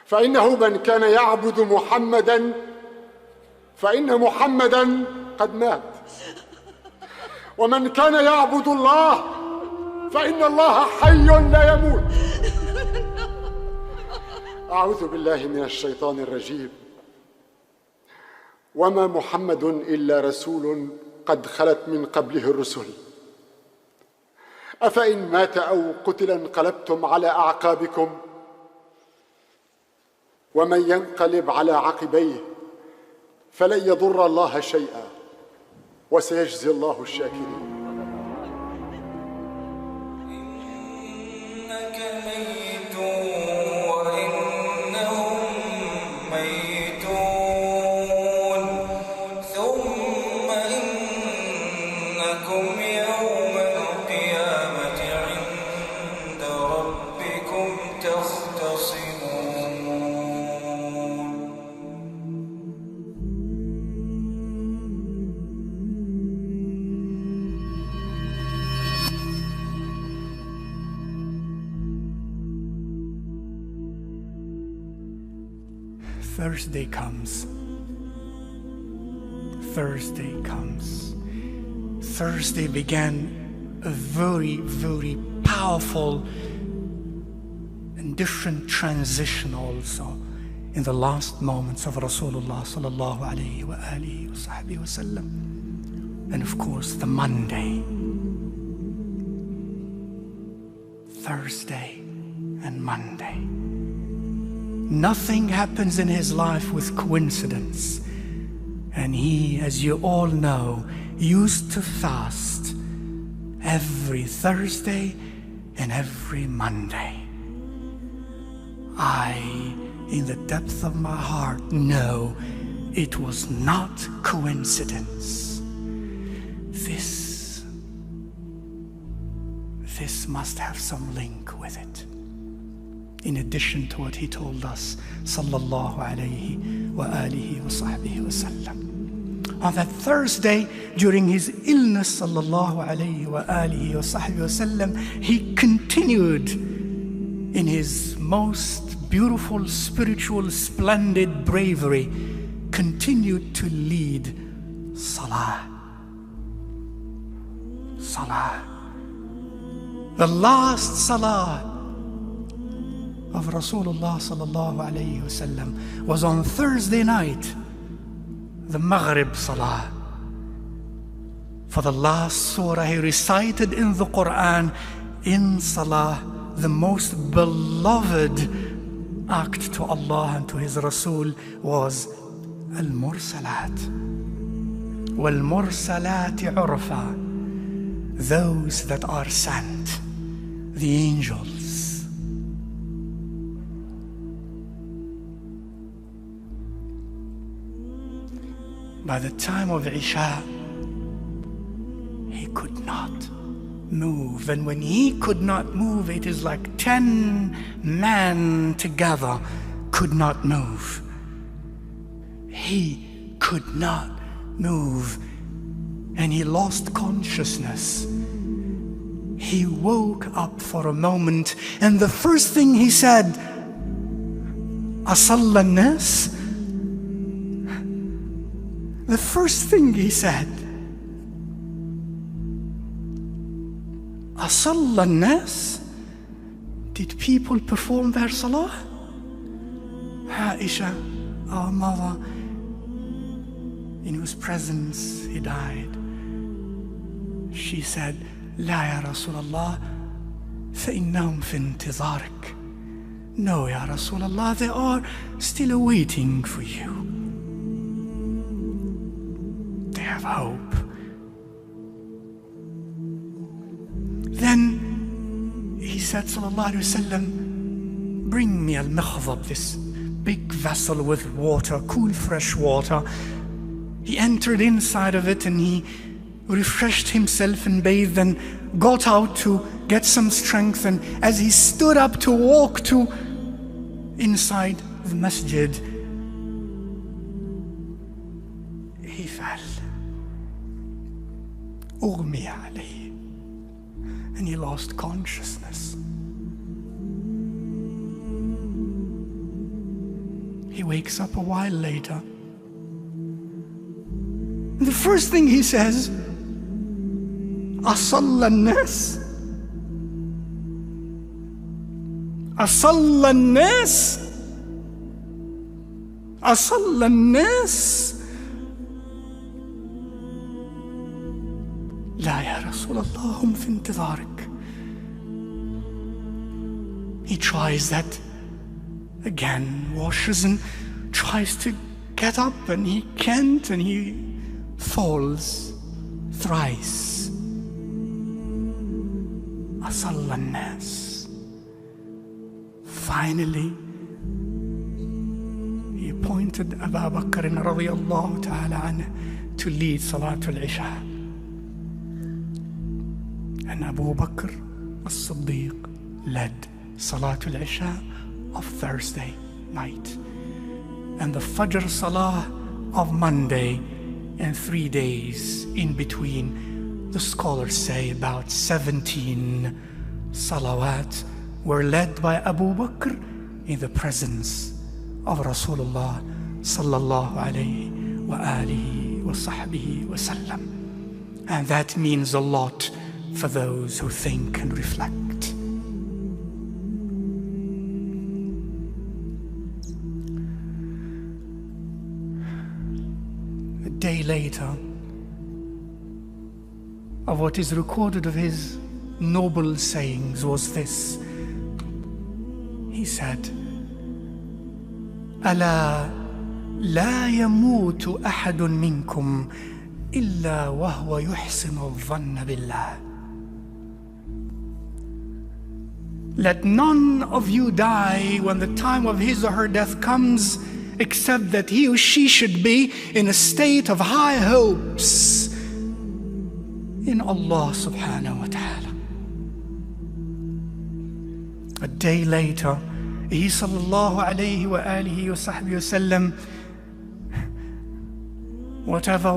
فإنه من كان يعبد محمدا فإن محمدا قد مات، ومن كان يعبد الله فإن الله حي لا يموت. أعوذ بالله من الشيطان الرجيم. وما محمد إلا رسول قد خلت من قبله الرسل، أفإن مات أو قتل انقلبتم على أعقابكم، ومن ينقلب على عقبيه فلن يضر الله شيئا وسيجزي الله الشاكرين. Thursday comes. Thursday comes. Thursday began a very, very powerful and different transition also in the last moments of Rasulullah sallallahu alayhi wa alihi wa sahbihi wa sallam. And of course the Monday, Thursday and Monday. Nothing happens in his life with coincidence. And he, as you all know, used to fast every Thursday and every Monday. I, in the depth of my heart, know it was not coincidence. This must have some link with it. In addition to what he told us, sallallahu alayhi wa alihi wa sahbihi wa sallam. On that Thursday, during his illness, sallallahu alayhi wa alihi wa sahbihi wa sallam, he continued in his most beautiful, spiritual, splendid bravery, continued to lead salah. Salah. The last salah of Rasulullah sallallahu alayhi wa sallam was on Thursday night, the Maghrib Salah. For the last surah he recited in the Quran, in Salah, the most beloved act to Allah and to His Rasul was Al-Mursalat. Wal-Mursalati urfa, those that are sent, the angels. By the time of Isha, he could not move. And when he could not move, it is like 10 men together could not move. He could not move. And he lost consciousness. He woke up for a moment, and the first thing he said, Asalla an-nas? The first thing he said, Asalla an-nas? Did people perform their salah? Aisha, our mother, in whose presence he died, she said, La ya Rasulallah, فإنهم في انتظارك. No, ya Rasulallah, they are still waiting for you. They have hope. Then he said, sallallahu alayhi wa sallam, bring me al-mikhdab, this big vessel with water, cool fresh water. He entered inside of it and he refreshed himself and bathed and got out to get some strength. And as he stood up to walk to inside the masjid, he fell. Ughmiya alayhi. And he lost consciousness. He wakes up a while later. The first thing he says, أصلى الناس أصلى الناس أصلى الناس. لا يا رسول الله هم في انتظارك. He tries that again, washes and tries to get up, and he can't, and he falls thrice. أصلى الناس. Finally, he appointed Abu Bakr radiyallahu ta'ala anhu to lead Salatul Isha. And Abu Bakr as-Siddiq led Salatul Isha of Thursday night and the Fajr Salah of Monday, and 3 days in between. The scholars say about 17 salawat were led by Abu Bakr in the presence of Rasulullah sallallahu alayhi wa alihi wa sahbihi wa sallam. And that means a lot for those who think and reflect. A day later, of what is recorded of his noble sayings was this. He said, ألا لا يموت أحد منكم إلا وهو يحسن الظن بالله. Let none of you die when the time of his or her death comes, except that he or she should be in a state of high hopes in Allah subhanahu wa ta'ala. A day later, he sallallahu alayhi wa alihi wa sahbihi wa sallam, whatever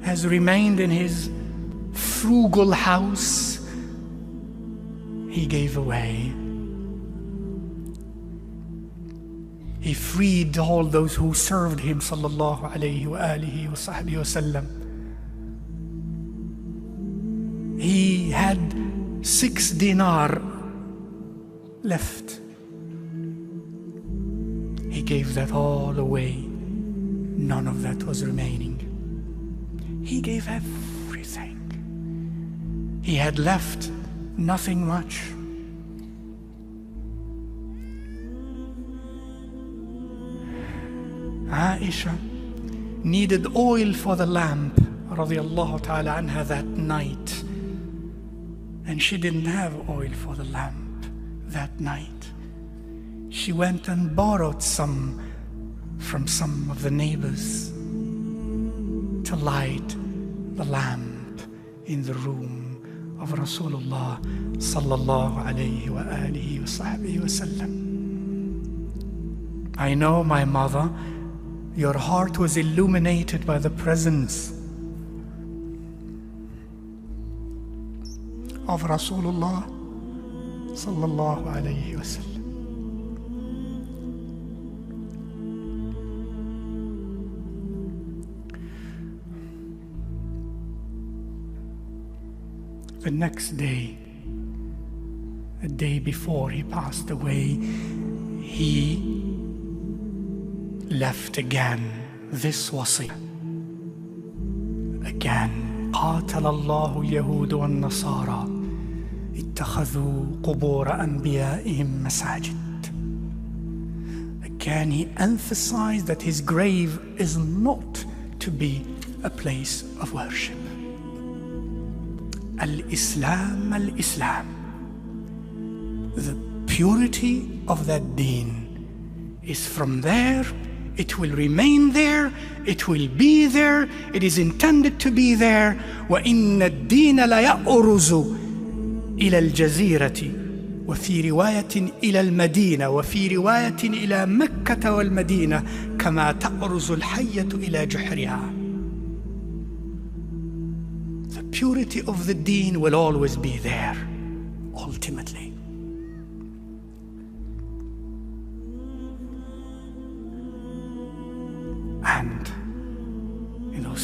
has remained in his frugal house, he gave away. He freed all those who served him sallallahu alayhi wa alihi wa sahbihi wa sallam. He had 6 dinar left. He gave that all away. None of that was remaining. He gave everything. He had left nothing much. Aisha needed oil for the lamp radiyallahu ta'ala anha that night, and she didn't have oil for the lamp that night. She went and borrowed some from some of the neighbors to light the lamp in the room of Rasulullah sallallahu alayhi wa alihi wa sahbihi wa sallam. I know, my mother, your heart was illuminated by the presence of Rasulullah sallallahu alayhi wa sallam. The next day, a day before he passed away, he left again this wasi. Again, قاتل الله اليهود والنصارى اتخذوا قبور أنبيائهم مساجد. Again, he emphasized that his grave is not to be a place of worship. Al-Islam, Al-Islam. The purity of that deen is from there. It will remain there. It will be there. It is intended to be there. وَإِنَّ الدِّينَ لَيَأْرُزُ إِلَى الْجَزِيرَةِ وفي رواية إلى المدينة وفي رواية إلى مكة والمدينة كما تأرز الحية إلى جحرها. The purity of the deen will always be there, ultimately.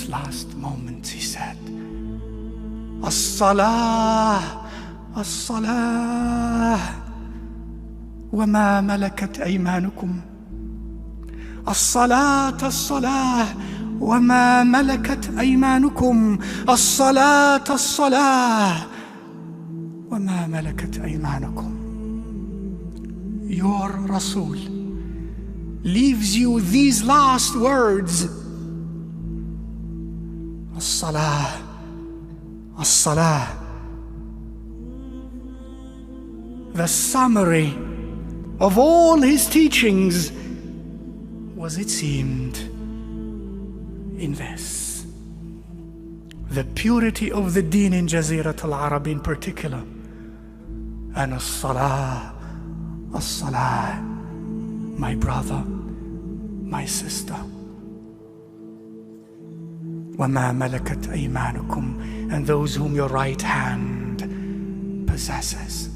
last moments, he said, As-salah, as-salah, وَمَا مَلَكَتْ أَيْمَانُكُمْ. الصلاة الصلاة وما ملكت أيمانكم. الصلاة الصلاة وما ملكت أيمانكم. Your Rasul leaves you these last words. الصلاة الصلاة. The summary of all his teachings was, it seemed, in this: the purity of the deen in Jazirat al-Arab in particular, and as-salah, as-salah, my brother, my sister. وَمَا مَلَكَتْ أَيْمَانُكُمْ, and those whom your right hand possesses.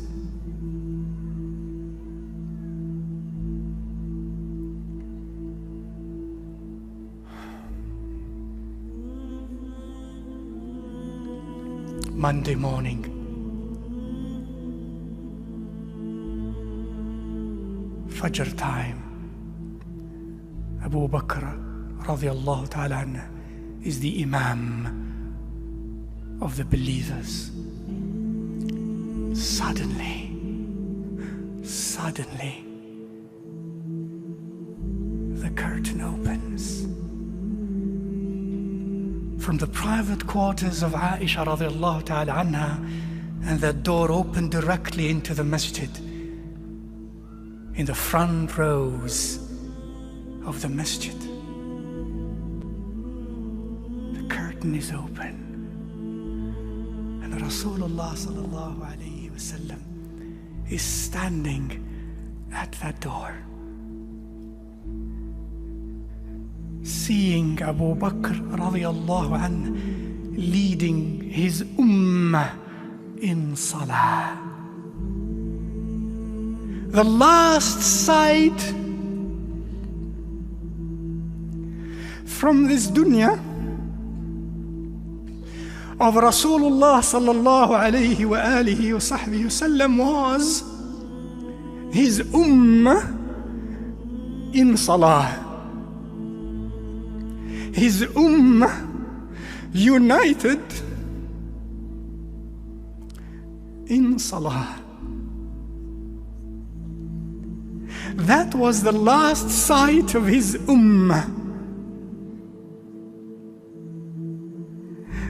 Monday morning, Fajr time, Abu Bakr radiallahu ta'ala anhu is the Imam of the believers. Suddenly, the curtain opens. From the private quarters of Aisha radiallahu ta'ala anha, and that door opened directly into the masjid. In the front rows of the masjid, the curtain is open, and Rasulullah sallallahu alayhi wasallam is standing at that door. Seeing Abu Bakr radiallahu anhu leading his ummah in salah. The last sight from this dunya of Rasulullah sallallahu alayhi wa alihi wa sahbihi wasallam was his ummah in salah. His ummah united in salah. That was the last sight of his ummah.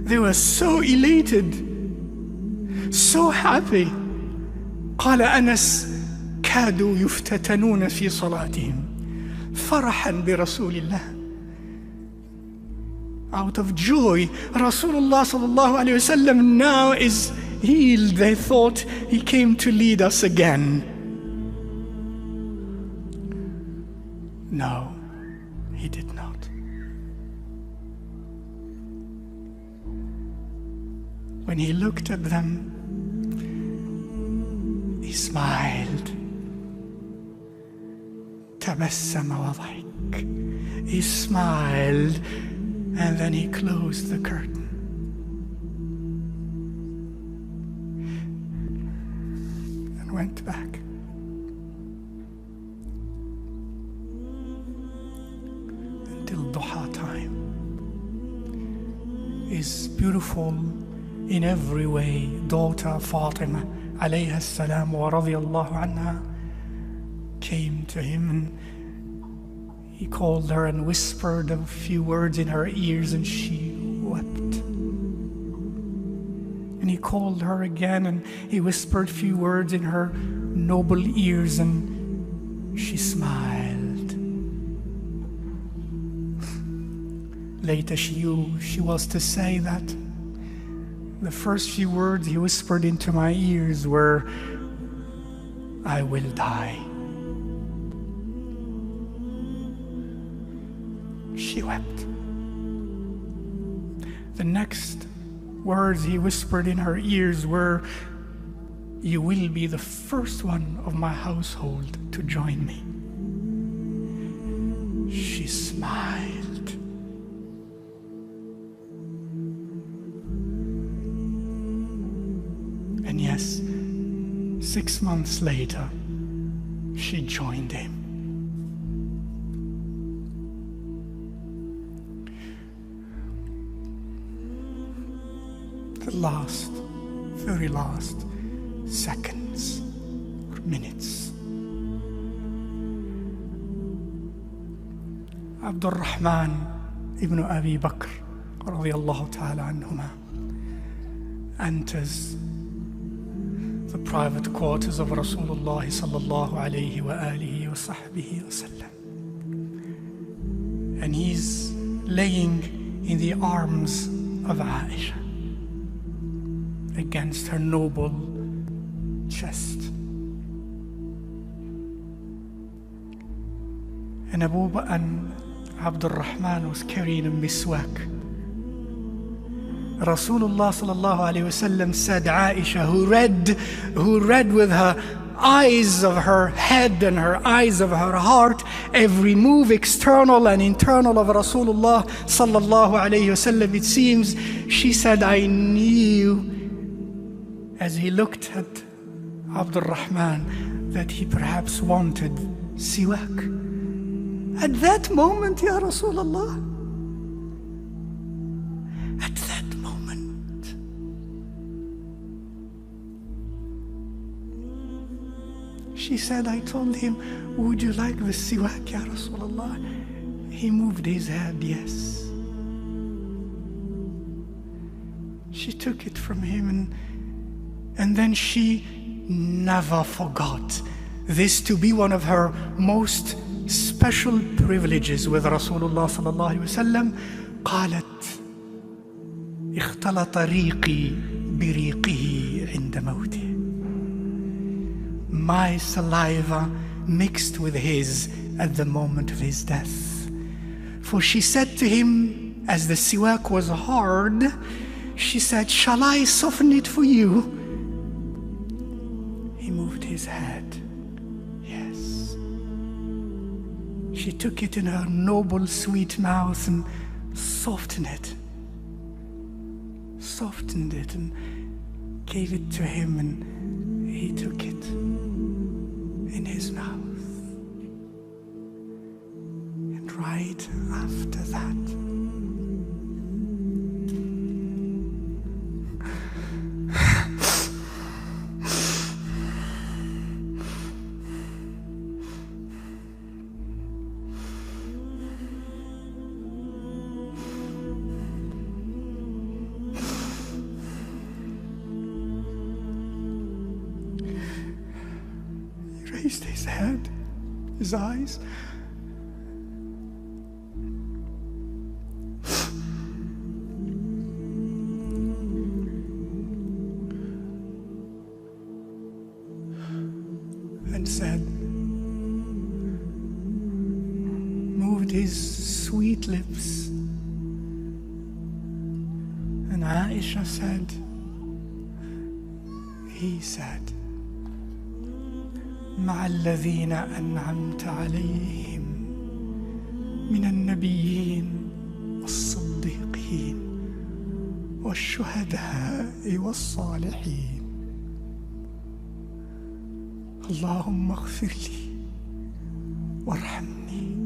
They were so elated, so happy. قال أنس كادوا يفتتنون في صلاتهم فرحا برسول الله. Out of joy, Rasulullah sallallahu alayhi wasallam now is healed. They thought he came to lead us again. No, he did not. When he looked at them, he smiled. تبسم وضحك. He smiled, and then he closed the curtain. And went back. Until duha time. His beautiful, in every way, daughter Fatima alayha salam wa radiyallahu anha came to him, and he called her and whispered a few words in her ears, and she wept. And he called her again, and he whispered a few words in her noble ears, and she smiled. Later she was to say that the first few words he whispered into my ears were, "I will die." She wept. The next words he whispered in her ears were, "You will be the first one of my household to join me." She smiled. 6 months later, she joined him. The last, very last seconds or minutes. Abdul Rahman ibn Abi Bakr radiyallahu ta'ala anhuma enters the private quarters of Rasulullah sallallahu alayhi wa alihi wa sahbihi wa sallam. And he's laying in the arms of Aisha against her noble chest. And Abdul Rahman was carrying a miswak. Rasulullah sallallahu alayhi wasallam said, Aisha, who read with her eyes of her head and her eyes of her heart every move, external and internal, of Rasulullah sallallahu alayhi wasallam, it seems, she said, I knew as he looked at Abdul Rahman that he perhaps wanted siwak. At that moment, Ya Rasulullah, at that moment, she said, I told him, would you like the siwak, Ya Rasulullah? He moved his head, yes. She took it from him, and then she never forgot this to be one of her most special privileges with Rasulullah sallallahu alaihi wasallam. قالت اختلط ريقي بريقه عند موته. My saliva mixed with his at the moment of his death. For she said to him, as the siwak was hard, she said, shall I soften it for you? He moved his head. Yes. She took it in her noble, sweet mouth and softened it, and gave it to him, and he took it in his mouth. And right after that, raised his head, his eyes, and said, moved his sweet lips, and Aisha said, he said, مع الذين أنعمت عليهم من النبيين والصديقين والشهداء والصالحين اللهم اغفر لي وارحمني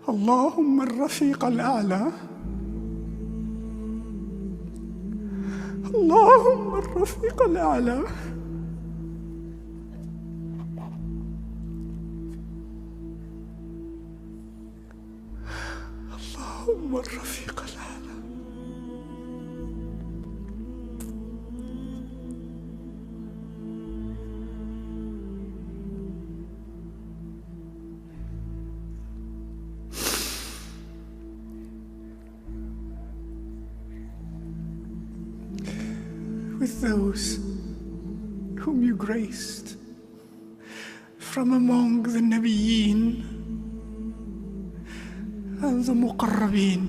اللهم الرفيق الأعلى اللهم الرفيق الأعلى اللهم الرفيق الأعلى. With those whom you graced from among the Nabiyyin and the Muqarrabeen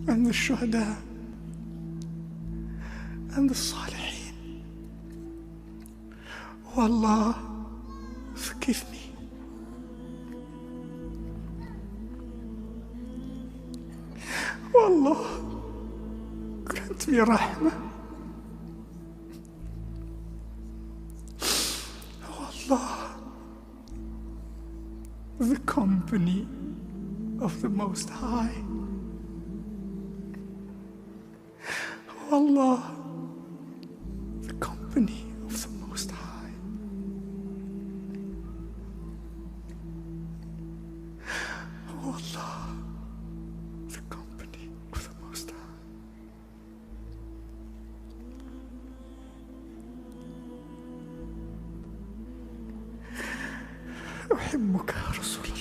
and the Shuhada and the Salihin. Oh Allah, forgive me. Oh Allah, grant Grant me rahmah. Oh Allah, the company of the Most High. Oh Allah, the company of the Most High. Oh Allah, the company of the Most High. أحبك يا رسول الله.